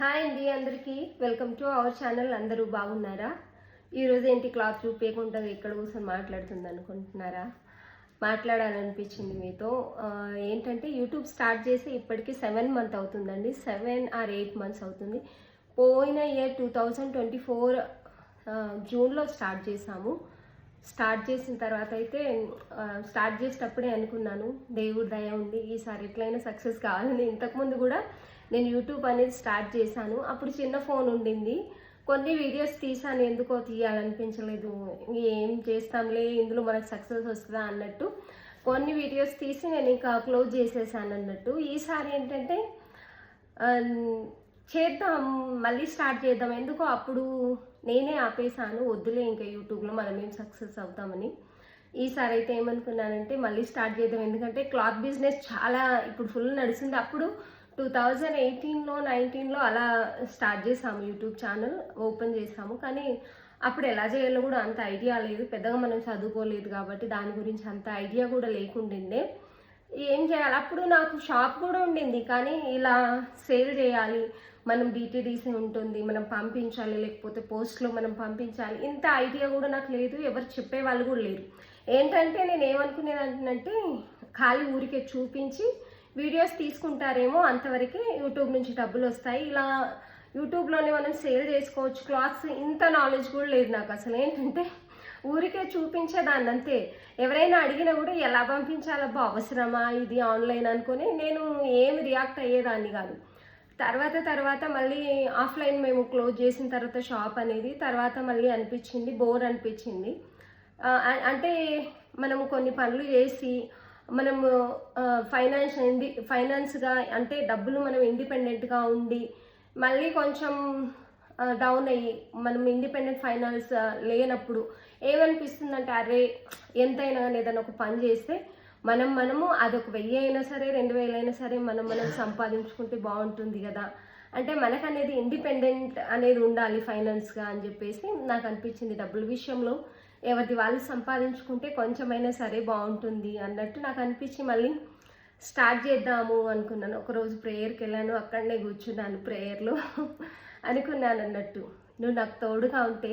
Hi అండి అందరికీ welcome to our channel. అందరూ బాగున్నారా? ఈరోజు ఏంటి క్లాత్ చూపించకుండా ఇక్కడ కూర్చొని మాట్లాడుతుంది అనుకుంటున్నారా? మాట్లాడాలనిపించింది మీతో. ఏంటంటే యూట్యూబ్ స్టార్ట్ చేసి ఇప్పటికీ 7 మంత్ అవుతుందండి. 7 or 8 మంత్స్ అవుతుంది. పోయిన ఇయర్ 2024 జూన్లో స్టార్ట్ చేసాము. స్టార్ట్ చేసిన తర్వాత అయితే స్టార్ట్ చేసేటప్పుడే అనుకున్నాను దేవుడి దయ ఉంది, ఈసారి ఎట్లయినా సక్సెస్ కావాలని. ఇంతకుముందు కూడా నేను యూట్యూబ్ అనేది స్టార్ట్ చేశాను. అప్పుడు చిన్న ఫోన్ ఉండింది, కొన్ని వీడియోస్ తీసాను, ఎందుకో తీయాలనిపించలేదు, ఏం చేస్తాంలే ఇందులో మనకు సక్సెస్ వస్తుందా అన్నట్టు కొన్ని వీడియోస్ తీసి నేను ఇంకా క్లోజ్ చేసేసాను అన్నట్టు. ఈసారి ఏంటంటే చేద్దాం, మళ్ళీ స్టార్ట్ చేద్దాం. ఎందుకో అప్పుడు నేనే ఆపేసాను, వద్దులే ఇంకా యూట్యూబ్లో మనం ఏం సక్సెస్ అవుతామని. ఈసారి అయితే ఏమనుకున్నానంటే మళ్ళీ స్టార్ట్ చేద్దాం, ఎందుకంటే క్లాత్ బిజినెస్ చాలా ఇప్పుడు ఫుల్ నడుస్తుంది. అప్పుడు 2018లో 19లో అలా స్టార్ట్ చేసాము, యూట్యూబ్ ఛానల్ ఓపెన్ చేసాము. కానీ అప్పుడు ఎలా చేయాలో కూడా అంత ఐడియా లేదు, పెద్దగా మనం చదువుకోలేదు కాబట్టి దాని గురించి అంత ఐడియా కూడా లేకుండిండే. ఏం చేయాలి, అప్పుడు నాకు షాప్ కూడా ఉండింది, కానీ ఇలా సేల్ చేయాలి, మనం డిటిడిసి ఉంటుంది, మనం పంపించాలి, లేకపోతే పోస్ట్లో మనం పంపించాలి, ఇంత ఐడియా కూడా నాకు లేదు, ఎవరు చెప్పేవాళ్ళు కూడా లేరు. ఏంటంటే నేను ఏమనుకునేదంటే ఖాళీ ఊరికే చూపించి వీడియోస్ తీసుకుంటారేమో, అంతవరకే యూట్యూబ్ నుంచి డబ్బులు వస్తాయి, ఇలా యూట్యూబ్లోనే మనం సేల్ చేసుకోవచ్చు క్లాత్స్, ఇంత నాలెడ్జ్ కూడా లేదు నాకు అసలు. ఏంటంటే ఊరికే చూపించేదాన్ని అంతే. ఎవరైనా అడిగినా కూడా ఎలా పంపించాలబ్బా, అవసరమా ఇది ఆన్లైన్ అనుకుని నేను ఏమి రియాక్ట్ అయ్యేదాన్ని కాదు. తర్వాత మళ్ళీ ఆఫ్లైన్ మేము క్లోజ్ చేసిన తర్వాత షాప్ అనేది, తర్వాత మళ్ళీ అనిపించింది, బోర్ అనిపించింది. అంటే మనము కొన్ని పనులు చేసి మనము ఫైనాన్స్గా అంటే డబ్బులు మనం ఇండిపెండెంట్గా ఉండి మళ్ళీ కొంచెం డౌన్ అయ్యి మనం ఇండిపెండెంట్ ఫైనాన్స్ లేనప్పుడు ఏమనిపిస్తుందంటే, అరే ఎంతైనా కానీ ఏదైనా ఒక పని చేస్తే మనము అదొక 1000 అయినా సరే 2000 అయినా సరే మనం సంపాదించుకుంటే బాగుంటుంది కదా, అంటే మనకు అనేది ఇండిపెండెంట్ అనేది ఉండాలి ఫైనాన్స్గా అని చెప్పేసి నాకు అనిపించింది. డబ్బుల విషయంలో ఎవరిది వాళ్ళు సంపాదించుకుంటే కొంచెమైనా సరే బాగుంటుంది అన్నట్టు నాకు అనిపించి మళ్ళీ స్టార్ట్ చేద్దాము అనుకున్నాను. ఒకరోజు ప్రేయర్కి వెళ్ళాను, అక్కడనే కూర్చున్నాను ప్రేయర్లో అనుకున్నాను అన్నట్టు, నువ్వు నాకు తోడుగా ఉంటే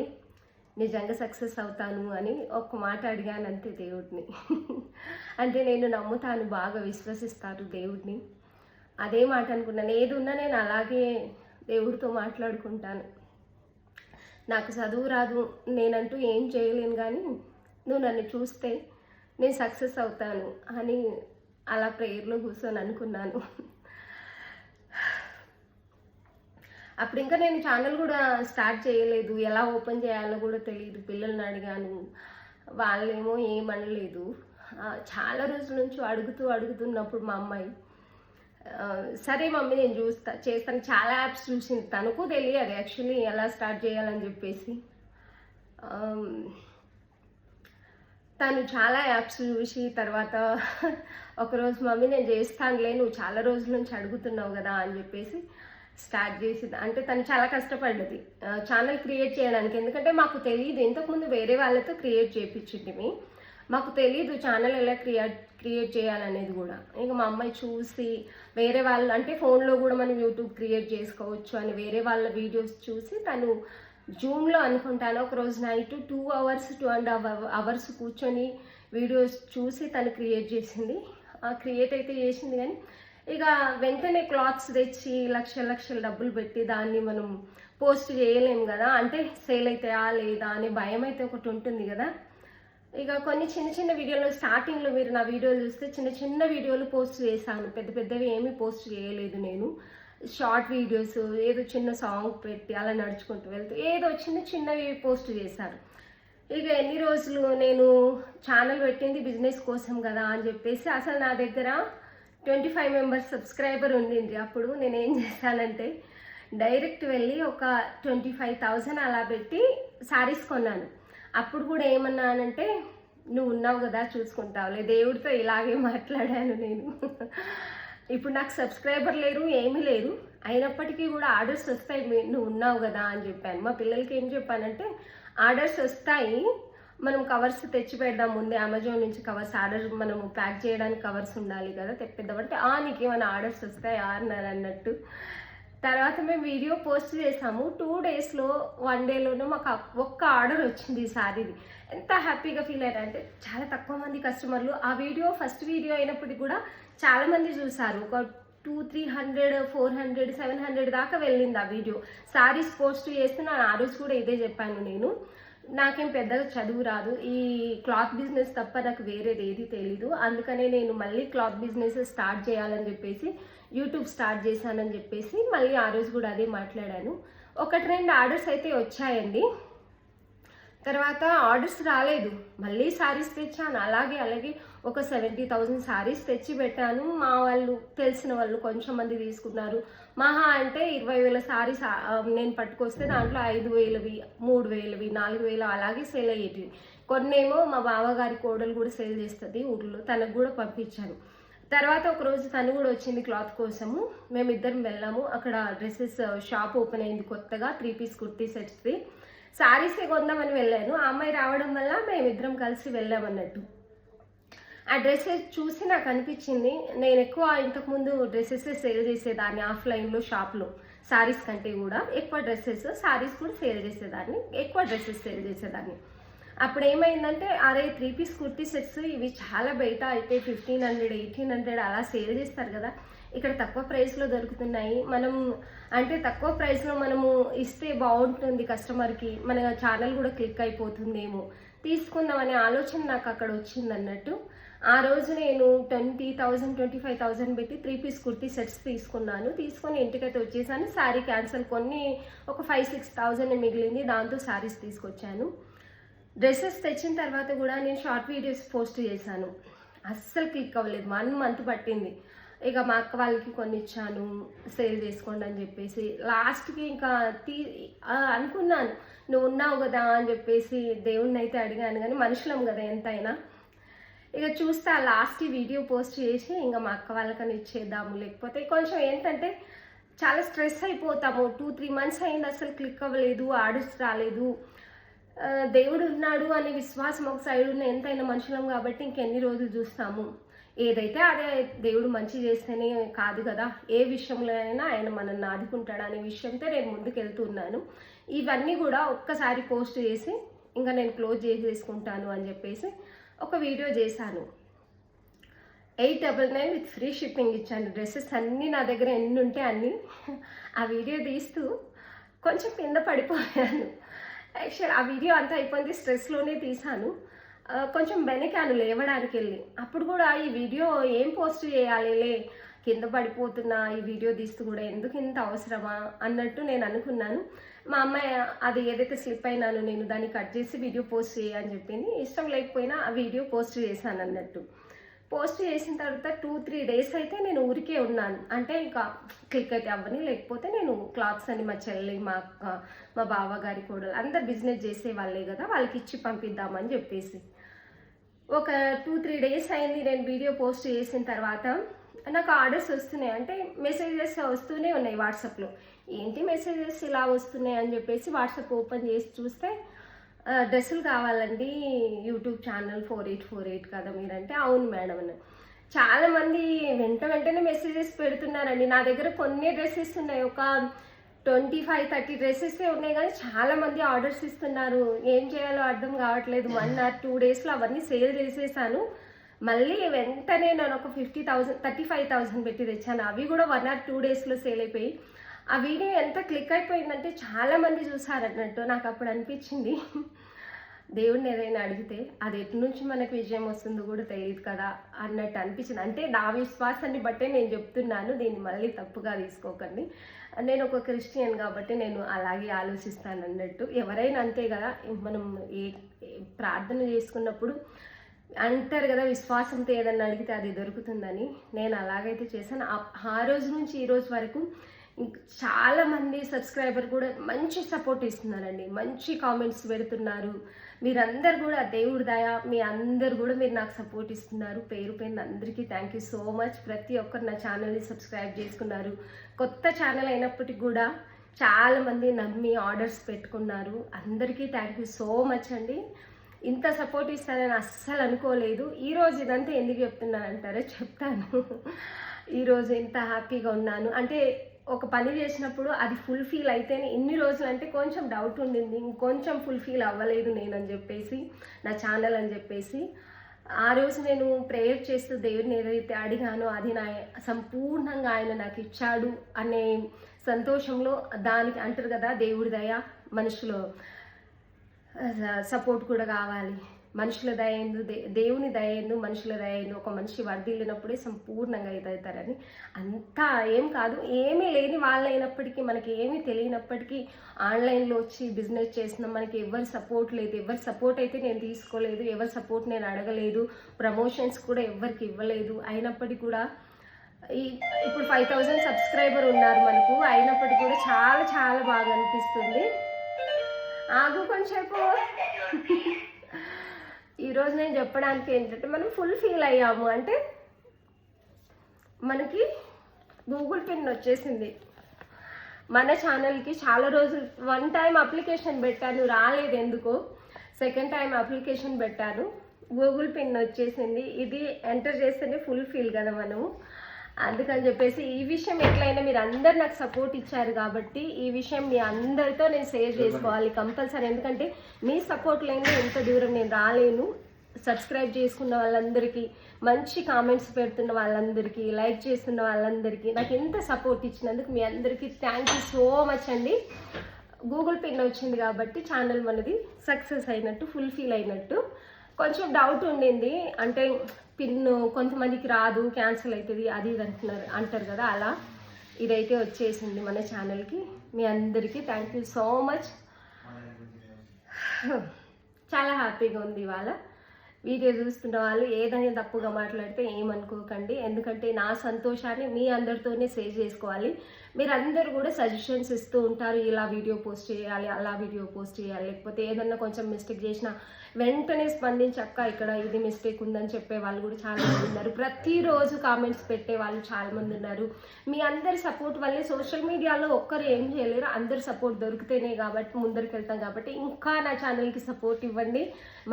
నిజంగా సక్సెస్ అవుతాను అని ఒక్క మాట అడిగాను అంతే దేవుడిని. అంటే నేను నమ్ముతాను, బాగా విశ్వసిస్తాను దేవుడిని, అదే మాట అనుకున్నాను. ఏది ఉన్నా నేను అలాగే దేవుడితో మాట్లాడుకుంటాను. నాకు చదువు రాదు, నేనంటూ ఏం చేయలేను, కానీ నువ్వు నన్ను చూస్తే నేను సక్సెస్ అవుతాను అని అలా ప్రేయర్లో కూర్చొని అనుకున్నాను. అప్పుడు ఇంకా నేను ఛానల్ కూడా స్టార్ట్ చేయలేదు, ఎలా ఓపెన్ చేయాలో కూడా తెలియదు. పిల్లల్ని అడిగాను, వాళ్ళేమో ఏమనలేదు. చాలా రోజుల నుంచి అడుగుతున్నప్పుడు మా అమ్మాయి సరే మమ్మీ నేను చేస్తాను, చాలా యాప్స్ చూసింది, తనకు తెలియదు యాక్చువల్లీ ఎలా స్టార్ట్ చేయాలని చెప్పేసి. తను చాలా యాప్స్ చూసి తర్వాత ఒకరోజు మమ్మీ నేను చేస్తానులే, నువ్వు చాలా రోజుల నుంచి అడుగుతున్నావు కదా అని చెప్పేసి స్టార్ట్ చేసింది. అంటే తను చాలా కష్టపడ్డది ఛానల్ క్రియేట్ చేయడానికి, ఎందుకంటే మాకు తెలియదు, ఇంతకుముందు వేరే వాళ్ళతో క్రియేట్ చేయించింది, మాకు తెలీదు ఛానల్ ఎలా క్రియేట్ చేయాలనేది కూడా. ఇక మా అమ్మాయి చూసి వేరే వాళ్ళు అంటే ఫోన్లో కూడా మనం యూట్యూబ్ క్రియేట్ చేసుకోవచ్చు అని వేరే వాళ్ళ వీడియోస్ చూసి తను జూమ్లో అనుకుంటాను ఒకరోజు నైట్ 2.5 అవర్స్ కూర్చొని వీడియోస్ చూసి తను క్రియేట్ చేసింది. క్రియేట్ అయితే చేసింది, కానీ ఇక వెంటనే క్లాత్స్ తెచ్చి లక్షల డబ్బులు పెట్టి దాన్ని మనం పోస్ట్ చేయలేము కదా, అంటే సేల్ అవుతాయా లేదా అనే భయం అయితే ఒకటి ఉంటుంది కదా. ఇక కొన్ని చిన్న వీడియోలు స్టార్టింగ్లో మీరు నా వీడియోలు చూస్తే చిన్న వీడియోలు పోస్ట్ చేశాను, పెద్దవి ఏమీ పోస్ట్ చేయలేదు నేను. షార్ట్ వీడియోస్, ఏదో చిన్న సాంగ్ పెట్టి అలా నడుచుకుంటూ వెళ్తూ ఏదో చిన్నవి పోస్ట్ చేశాను. ఇక ఎన్ని రోజులు నేను ఛానల్ పెట్టింది బిజినెస్ కోసం కదా అని చెప్పేసి, అసలు నా దగ్గర 25 మెంబర్స్ సబ్స్క్రైబర్ ఉండింది. అప్పుడు నేను ఏం చేశానంటే డైరెక్ట్ వెళ్ళి ఒక 25,000 అలా పెట్టి శారీస్ కొన్నాను. అప్పుడు కూడా ఏమన్నానంటే, నువ్వు ఉన్నావు కదా చూసుకుంటావులే, దేవుడితో ఇలాగే మాట్లాడాను నేను. ఇప్పుడు నాకు సబ్స్క్రైబర్ లేరు, ఏమీ లేరు, అయినప్పటికీ కూడా ఆర్డర్స్ వస్తాయి, నువ్వు ఉన్నావు కదా అని చెప్పాను. మా పిల్లలకి ఏం చెప్పానంటే, ఆర్డర్స్ వస్తాయి, మనం కవర్స్ తెచ్చి పెడదాం, ముందే అమెజాన్ నుంచి కవర్స్ ఆర్డర్ మనము ప్యాక్ చేయడానికి కవర్స్ ఉండాలి కదా, తెప్పిద్దామంటే నీకేమైనా ఆర్డర్స్ వస్తాయి అన్నారు అన్నట్టు. తర్వాత మేము వీడియో పోస్ట్ చేసాము. 2 డేస్‌లో 1 డేలోనే మాకు ఒక్క ఆర్డర్ వచ్చింది ఈ సారీది. ఎంత హ్యాపీగా ఫీల్ అయ్యానంటే చాలా తక్కువ మంది కస్టమర్లు ఆ వీడియో ఫస్ట్ వీడియో అయినప్పటికి కూడా చాలా మంది చూసారు. ఒక 200, 300, 400, 700 దాకా వెళ్ళింది ఆ వీడియో. సారీస్ పోస్ట్ చేస్తున్నాను ఆ రోజు కూడా ఇదే చెప్పాను నేను. నాకేం పెద్దగా చదువు రాదు. ఈ క్లాత్ బిజినెస్ తప్ప నాకు వేరేది ఏది తెలీదు. అందుకనే నేను మళ్ళీ క్లాత్ బిజినెస్ స్టార్ట్ చేయాలని చెప్పేసి యూట్యూబ్ స్టార్ట్ చేశానని చెప్పేసి మళ్ళీ ఆ రోజు కూడా అదే మాట్లాడాను. 1, 2 ఆర్డర్స్ అయితే వచ్చాయండి. తర్వాత ఆర్డర్స్ రాలేదు. మళ్ళీ సారీస్ తెచ్చాను. అలాగే ఒక 70,000 సారీస్ తెచ్చి పెట్టాను. మా వాళ్ళు తెలిసిన వాళ్ళు కొంచెం మంది తీసుకున్నారు. మహా అంటే 20,000 సారీస్ నేను పట్టుకొస్తే దాంట్లో 5,000వి, 3,000వి, 4,000 అలాగే సేల్ అయ్యేటివి. కొన్నేమో మా బావగారి కోడలు కూడా సేల్ చేస్తుంది ఊర్లో, తనకు కూడా పంపించాను. తర్వాత ఒకరోజు తను కూడా వచ్చింది క్లాత్ కోసము. మేమిద్దరం వెళ్ళాము. అక్కడ డ్రెస్సెస్ షాప్ ఓపెన్ అయింది కొత్తగా, 3 పీస్ కుర్తీ సెట్స్ది. శారీసే కొందామని వెళ్ళాను. ఆ అమ్మాయి రావడం వల్ల మేమిద్దరం కలిసి వెళ్ళామన్నట్టు. ఆ డ్రెస్సెస్ చూసి నాకు అనిపించింది, నేను ఎక్కువ ఇంతకుముందు డ్రెస్సెసే సేల్ చేసేదాన్ని ఆఫ్లైన్లో షాప్లో. శారీస్ కంటే కూడా ఎక్కువ డ్రెస్సెస్, శారీస్ కూడా సేల్ చేసేదాన్ని, ఎక్కువ డ్రెస్సెస్ సేల్ చేసేదాన్ని. అప్పుడు ఏమైందంటే అరే 3 పీస్ కుర్తీ సెట్స్ ఇవి చాలా బయట అయితే 1500, 1800 అలా సేల్ చేస్తారు కదా, ఇక్కడ తక్కువ ప్రైస్లో దొరుకుతున్నాయి. మనం అంటే తక్కువ ప్రైస్లో మనము ఇస్తే బాగుంటుంది కస్టమర్కి, మన ఛానల్ కూడా క్లిక్ అయిపోతుందేమో, తీసుకుందాం అనే ఆలోచన నాకు అక్కడ వచ్చింది అన్నట్టు. ఆ రోజు నేను 20,000, 25,000 పెట్టి 3 పీస్ కుర్తీ సెట్స్ తీసుకున్నాను. తీసుకొని ఇంటికైతే వచ్చేసాను. శారీ క్యాన్సల్, కొన్ని ఒక 5-6,000 మిగిలింది, దాంతో శారీస్ తీసుకొచ్చాను. డ్రెస్సెస్ తెచ్చిన తర్వాత కూడా నేను షార్ట్ వీడియోస్ పోస్ట్ చేశాను. అస్సలు క్లిక్ అవ్వలేదు. 1 మంత్ పట్టింది. ఇక మా అక్క వాళ్ళకి కొన్ని ఇచ్చాను, సేల్ చేసుకోండి అని చెప్పేసి. లాస్ట్కి ఇంకా అనుకున్నాను, నువ్వు ఉన్నావు కదా అని చెప్పేసి దేవుణ్ణి అయితే అడిగాను, కానీ మనుషులం కదా ఎంతైనా. ఇక చూస్తే ఆ లాస్ట్ వీడియో పోస్ట్ చేసి ఇంకా మా అక్క వాళ్ళకని ఇచ్చేద్దాము, లేకపోతే కొంచెం ఏంటంటే చాలా స్ట్రెస్ అయిపోతాము. 2-3 మంత్స్ అయింది, అసలు క్లిక్ అవ్వలేదు, ఆర్డర్స్ రాలేదు. దేవుడు ఉన్నాడు అనే విశ్వాసం ఒక సైడ్ ఉన్న, ఎంతైనా మనుషులం కాబట్టి ఇంకెన్ని రోజులు చూస్తాము. ఏదైతే అదే దేవుడు మంచి చేస్తేనే కాదు కదా, ఏ విషయంలో అయినా ఆయన మనల్ని ఆదుకుంటాడు అనే విషయంతో నేను ముందుకెళ్తున్నాను. ఇవన్నీ కూడా ఒక్కసారి పోస్ట్ చేసి ఇంకా నేను క్లోజ్ చేసేసుకుంటాను అని చెప్పేసి ఒక వీడియో చేశాను. 899 విత్ ఫ్రీ షిప్పింగ్ ఇచ్చాను. డ్రెస్సెస్ అన్నీ నా దగ్గర ఎన్ని ఉంటే అన్నీ. ఆ వీడియో తీస్తూ కొంచెం కింద పడిపోయాను. యాక్చువల్ ఆ వీడియో అంతా అయిపోయింది, స్ట్రెస్లోనే తీసాను. కొంచెం వెనకాను లేవడానికి వెళ్ళి, అప్పుడు కూడా ఈ వీడియో ఏం పోస్ట్ చేయాలిలే, కింద పడిపోతున్నా ఈ వీడియో తీస్తూ కూడా ఎందుకు ఇంత అవసరమా అన్నట్టు నేను అనుకున్నాను. మా అమ్మాయి అది ఏదైతే స్లిప్ అయినానో నేను దాన్ని కట్ చేసి వీడియో పోస్ట్ చేయని చెప్పింది. ఇష్టం లేకపోయినా ఆ వీడియో పోస్ట్ చేశాను అన్నట్టు. పోస్ట్ చేసిన తర్వాత 2-3 డేస్ అయితే నేను ఊరికే ఉన్నాను. అంటే ఇంకా క్లిక్ అయితే అవ్వని, లేకపోతే నేను క్లాత్స్ అని మా చెల్లి, మా అక్క, మా బావగారి కోడలు అందరు బిజినెస్ చేసే వాళ్ళే కదా, వాళ్ళకి ఇచ్చి పంపిద్దామని చెప్పేసి. ఒక 2-3 డేస్ అయింది నేను వీడియో పోస్ట్ చేసిన తర్వాత. నాకు ఆర్డర్స్ వస్తున్నాయి, అంటే మెసేజెస్ వస్తూనే ఉన్నాయి వాట్సాప్లో. ఏంటి మెసేజెస్ ఇలా వస్తున్నాయి అని చెప్పేసి వాట్సాప్ ఓపెన్ చేసి చూస్తే, డ్రెస్సులు కావాలండి, యూట్యూబ్ ఛానల్ 4848 కదా మీరంటే, అవును మేడం అని. చాలామంది వెంటనే మెసేజెస్ పెడుతున్నారండి. నా దగ్గర కొన్ని డ్రెస్సెస్ ఉన్నాయి, ఒక 25-30 డ్రెస్సెసే ఉన్నాయి, కానీ చాలామంది ఆర్డర్స్ ఇస్తున్నారు. ఏం చేయాలో అర్థం కావట్లేదు. 1 or 2 డేస్లో అవన్నీ సేల్ చేసేసాను. మళ్ళీ వెంటనే నేను ఒక 50,000, 35,000 పెట్టి తెచ్చాను. అవి కూడా 1 or 2 డేస్లో సేల్ అయిపోయి. ఆ వీడియో ఎంత క్లిక్ అయిపోయిందంటే చాలామంది చూసారన్నట్టు. నాకు అప్పుడు అనిపించింది, దేవుడిని ఏదైనా అడిగితే అది ఎటు నుంచి మనకు విజయం వస్తుందో కూడా తెలియదు కదా అన్నట్టు అనిపించింది. అంటే నా విశ్వాసాన్ని బట్టే నేను చెప్తున్నాను, దీన్ని మళ్ళీ తప్పుగా తీసుకోకండి. నేను ఒక క్రిస్టియన్ కాబట్టి నేను అలాగే ఆలోచిస్తాను అన్నట్టు. ఎవరైనా అంతే కదా, మనం ఏ ప్రార్థన చేసుకున్నప్పుడు అంటారు కదా, విశ్వాసంతో ఏదన్నా అడిగితే అది దొరుకుతుందని. నేను అలాగైతే చేశాను. ఆ రోజు నుంచి ఈ రోజు వరకు చాలామంది సబ్స్క్రైబర్ కూడా మంచి సపోర్ట్ ఇస్తున్నారండి, మంచి కామెంట్స్ పెడుతున్నారు. మీరందరు కూడా దేవుడి దయ, మీ అందరు కూడా మీరు నాకు సపోర్ట్ ఇస్తున్నారు. పేరు పేరున అందరికీ థ్యాంక్ యూ సో మచ్. ప్రతి ఒక్కరు నా ఛానల్ని సబ్స్క్రైబ్ చేసుకున్నారు. కొత్త ఛానల్ అయినప్పటికీ కూడా చాలామంది నమ్మి ఆర్డర్స్ పెట్టుకున్నారు. అందరికీ థ్యాంక్ యూ సో మచ్ అండి. ఇంత సపోర్ట్ ఇస్తానని అస్సలు అనుకోలేదు. ఈరోజు ఇదంతా ఎందుకు చెప్తున్నానంటారో చెప్తాను. ఈరోజు ఇంత హ్యాపీగా ఉన్నాను అంటే ఒక పని చేసినప్పుడు అది ఫుల్ఫిల్ అయితేనే ఇన్ని రోజులు అంటే కొంచెం డౌట్ ఉండింది, ఇంకొంచెం ఫుల్ఫిల్ అవ్వలేదు నేను అని చెప్పేసి, నా ఛానల్ అని చెప్పేసి. ఆ రోజు నేను ప్రేయర్ చేస్తూ దేవుడిని ఏదైతే అడిగానో అది నా సంపూర్ణంగా ఆయన నాకు ఇచ్చాడు అనే సంతోషంలో, దానికి అంటారు కదా దేవుడి దయ, మనుషులు సపోర్ట్ కూడా కావాలి. మనుషుల దయందు దేవుని దయందు మనుషుల దయందు ఒక మనిషి వర్ధిల్లినప్పుడే సంపూర్ణంగా ఇదవుతారని. అంతా ఏం కాదు, ఏమీ లేని వాళ్ళైనప్పటికీ, మనకి ఏమీ తెలియనప్పటికీ ఆన్లైన్లో వచ్చి బిజినెస్ చేస్తున్నాం. మనకి ఎవరి సపోర్ట్ లేదు, ఎవరి సపోర్ట్ అయితే నేను తీసుకోలేదు, ఎవరి సపోర్ట్ నేను అడగలేదు, ప్రమోషన్స్ కూడా ఎవరికి ఇవ్వలేదు. అయినప్పటికీ కూడా ఇప్పుడు 5000 సబ్స్క్రైబర్ ఉన్నారు మనకు. అయినప్పటికీ కూడా చాలా చాలా బాగా అనిపిస్తుంది. ఆగు కొంచెంసేపు. ఈరోజు నేను చెప్పడానికి ఏంటంటే, మనం ఫుల్ఫిల్ అయ్యాము అంటే మనకి గూగుల్ పిన్ వచ్చేసింది మన ఛానల్కి. చాలా రోజులు 1 టైం అప్లికేషన్ పెట్టాను, రాలేదు ఎందుకో. 2nd టైం అప్లికేషన్ పెట్టాను, గూగుల్ పిన్ వచ్చేసింది. ఇది ఎంటర్ చేస్తేనే ఫుల్ఫిల్ కదా మనము. అందుకని చెప్పేసి ఈ విషయం ఎట్లయినా మీరు అందరు నాకు సపోర్ట్ ఇచ్చారు కాబట్టి ఈ విషయం మీ అందరితో నేను షేర్ చేసుకోవాలి కంపల్సరీ. ఎందుకంటే మీ సపోర్ట్ లేని ఇంత దూరం నేను రాలేను. సబ్స్క్రైబ్ చేసుకున్న వాళ్ళందరికీ, మంచి కామెంట్స్ పెడుతున్న వాళ్ళందరికీ, లైక్ చేస్తున్న వాళ్ళందరికీ, నాకు ఎంత సపోర్ట్ ఇచ్చినందుకు మీ అందరికీ థ్యాంక్ యూ సో మచ్ అండి. గూగుల్ పిన్ వచ్చింది కాబట్టి ఛానల్ మనది సక్సెస్ అయినట్టు, ఫుల్ఫిల్ అయినట్టు. కొంచెం డౌట్ ఉండింది, అంటే పిన్ కొంతమందికి రాదు, క్యాన్సిల్ అవుతుంది, అది ఇది అంటారు కదా, అలా ఇదైతే వచ్చేసింది మన ఛానల్కి. మీ అందరికీ థ్యాంక్ యూ సో మచ్. చాలా హ్యాపీగా ఉంది ఇవాళ. వీడియో చూస్తున్న వాళ్ళు ఏదైనా తప్పుగా మాట్లాడితే ఏమనుకోకండి, ఎందుకంటే నా సంతోషాన్ని మీ అందరితోనే షేర్ చేసుకోవాలి. మీరు అందరూ కూడా సజెషన్స్ ఇస్తూ ఉంటారు, ఇలా వీడియో పోస్ట్ చేయాలి, అలా వీడియో పోస్ట్ చేయాలి, లేకపోతే ఏదన్నా కొంచెం మిస్టేక్ చేసినా వెంటనే స్పందించక్క ఇక్కడ ఇది మిస్టేక్ ఉందని చెప్పే వాళ్ళు కూడా చాలామంది ఉన్నారు. ప్రతిరోజు కామెంట్స్ పెట్టే వాళ్ళు చాలామంది ఉన్నారు. మీ అందరి సపోర్ట్ వల్లే సోషల్ మీడియాలో ఒక్కరు ఏం చేయలేరు, అందరు సపోర్ట్ దొరికితేనే కాబట్టి ముందరికి వెళ్తాం. కాబట్టి ఇంకా నా ఛానల్కి సపోర్ట్ ఇవ్వండి.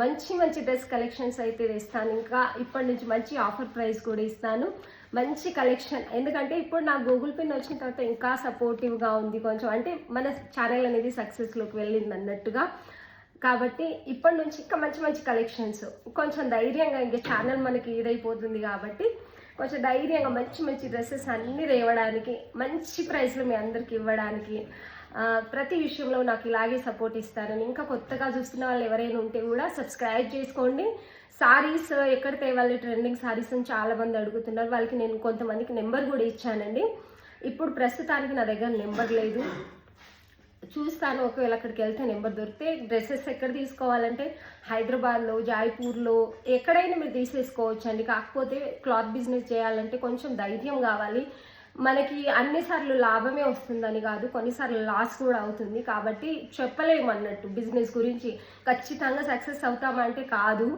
మంచి మంచి డ్రెస్ కలెక్షన్స్ అయితే ఇస్తాను. ఇంకా ఇప్పటి నుంచి మంచి ఆఫర్ ప్రైస్ కూడా ఇస్తాను, మంచి కలెక్షన్. ఎందుకంటే ఇప్పుడు నా గూగుల్ పిన్ వచ్చిన తర్వాత ఇంకా సపోర్టివ్గా ఉంది కొంచెం, అంటే మన ఛానల్ అనేది సక్సెస్లోకి వెళ్ళింది అన్నట్టుగా. కాబట్టి ఇప్పటి నుంచి ఇంకా మంచి మంచి కలెక్షన్స్, కొంచెం ధైర్యంగా, ఇంకా ఛానల్ మనకి ఇదైపోతుంది కాబట్టి కొంచెం ధైర్యంగా మంచి మంచి డ్రెస్సెస్ అన్నీ తేవడానికి, మంచి ప్రైస్లో మీ అందరికి ఇవ్వడానికి, ప్రతి విషయంలో నాకు ఇలాగే సపోర్ట్ ఇస్తారని. ఇంకా కొత్తగా చూస్తున్న వాళ్ళు ఎవరైనా ఉంటే కూడా సబ్స్క్రైబ్ చేసుకోండి. సారీస్ ఎక్కడ తేవాలి, ట్రెండింగ్ సారీస్ అని చాలామంది అడుగుతున్నారు. వాళ్ళకి నేను కొంతమందికి నెంబర్ కూడా ఇచ్చానండి. ఇప్పుడు ప్రస్తుతానికి నా దగ్గర నెంబర్ లేదు, చూస్తాను. ఒకవేళ అక్కడికి వెళ్తే నెంబర్ దొరికితే, డ్రెస్సెస్ ఎక్కడ తీసుకోవాలంటే హైదరాబాద్లో, జైపూర్లో ఎక్కడైనా మీరు తీసేసుకోవచ్చండి. కాకపోతే క్లాత్ బిజినెస్ చేయాలంటే కొంచెం ధైర్యం కావాలి. మనకి అన్నిసార్లు లాభమే వస్తుందని కాదు, కొన్నిసార్లు లాస్ కూడా అవుతుంది. కాబట్టి చెప్పలేము అన్నట్టు బిజినెస్ గురించి. ఖచ్చితంగా సక్సెస్ అవుతామంటే కాదు,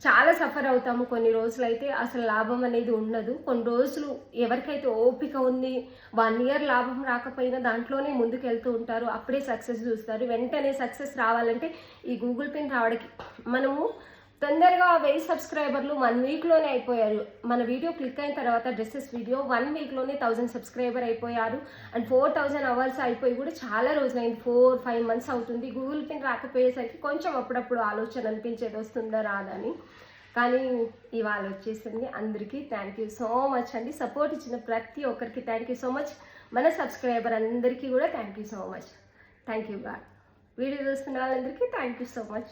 చాలా సఫర్ అవుతాము. కొన్ని రోజులు అయితే అసలు లాభం అనేది ఉండదు. కొన్ని రోజులు ఎవరికైతే ఓపిక ఉంది, 1 ఇయర్ లాభం రాకపోయినా దాంట్లోనే ముందుకు వెళ్తూ ఉంటారు, అప్పుడే సక్సెస్ చూస్తారు. వెంటనే సక్సెస్ రావాలంటే ఈ గూగుల్ పిన్ రావడానికి మనము తొందరగా 1000 సబ్స్క్రైబర్లు 1 వీక్లోనే అయిపోయారు. మన వీడియో క్లిక్ అయిన తర్వాత డ్రెస్సెస్ వీడియో 1 వీక్లోనే 1000 సబ్స్క్రైబర్ అయిపోయారు. అండ్ 4000 అవర్స్ అయిపోయి కూడా చాలా రోజులైంది, 4-5 మంత్స్ అవుతుంది. గూగుల్ పిన్ రాకపోయేసరికి కొంచెం అప్పుడప్పుడు ఆలోచన అనిపించేది వస్తుందా రాదని, కానీ ఇవాళ వచ్చేసింది. అందరికీ థ్యాంక్ యూ సో మచ్ అండి. సపోర్ట్ ఇచ్చిన ప్రతి ఒక్కరికి థ్యాంక్ యూ సో మచ్. మన సబ్స్క్రైబర్ అందరికీ కూడా thank you so much. Thank you God. Video చూస్తున్న వాళ్ళందరికీ థ్యాంక్ యూ సో మచ్.